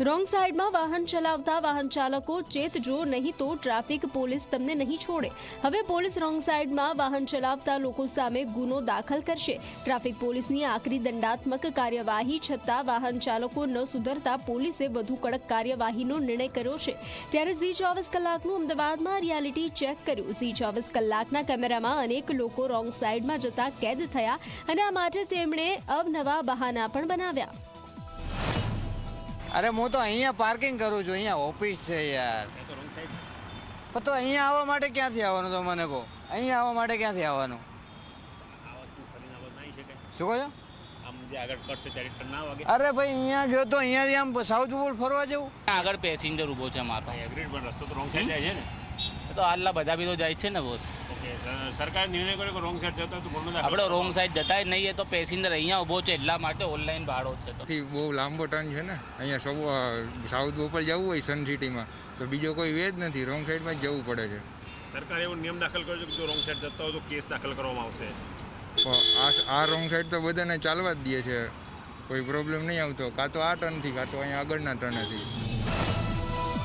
Wrong સાઈડમાં વાહન ચલાવતા વાહન ચાલકો ચેતજો, નહીં તો ટ્રાફિક પોલીસ તમને નહીં છોડે। હવે પોલીસ રોંગ સાઈડમાં વાહન ચલાવતા લોકો સામે ગુનો દાખલ કરશે। ટ્રાફિક પોલીસની આકરી દંડાત્મક કાર્યવાહી છતાં વાહન ચાલકો ન સુધરતા પોલીસે વધુ કડક કાર્યવાહીનો નિર્ણય કર્યો છે। ત્યારે ઝી 24 કલાકનું અમદાવાદમાં રિયાલિટી ચેક કર્યું। ઝી 24 કલાકના કેમેરામાં અનેક લોકો રોંગ સાઈડમાં જતા કેદ થયા અને આ માટે તેમણે અવનવા બહાના પણ બનાવ્યા। અરે હું તો અહીંયા પાર્કિંગ કરું છું, અહીંયા ઓફિસ છે યાર। તો અહીંયા આવવા માટે ક્યાંથી આવવાનું? તો મને કહો, અહીંયા આવવા માટે ક્યાંથી આવવાનું? શું કહો છો? અરે ભાઈ અહીંયા ગયો તો અહીંયાથી આમ સાઉથ પોલ ફરવા જવું। આગળ પેસેન્જર ઊભો છે મારો, રસ્તો તો રોંગ સાઈડ જાય છે ને, તો આટલા બધા બી તો જાય છે ને બોસ। સરકારે નિર્ણય કર્યો કે રોંગ સાઈડ જતા તો આપણે રોંગ સાઈડ જતા જ નહીં, તો પેસેન્જર અહીંયા ઊભો છે એટલા માટે ઓનલાઈન ભાડો છે। તો બહુ લાંબો ટર્ન છે ને અહીંયા, સૌ સાઉથ બોપલ જવું હોય સન સિટીમાં તો બીજો કોઈ વે જ નથી, રોંગ સાઈડમાં જ જવું પડે છે। સરકારે એવો નિયમ દાખલ કર્યો છે કે જો રોંગ સાઈડ જતા હોય તો કેસ દાખલ કરવામાં આવશે। આ રોંગ સાઈડ તો બધાને ચાલવા જ દે છે, કોઈ પ્રોબ્લેમ નહીં આવતો, કાં તો આ ટર્નથી કાં તો અહીંયા આગળના ટર્નથી।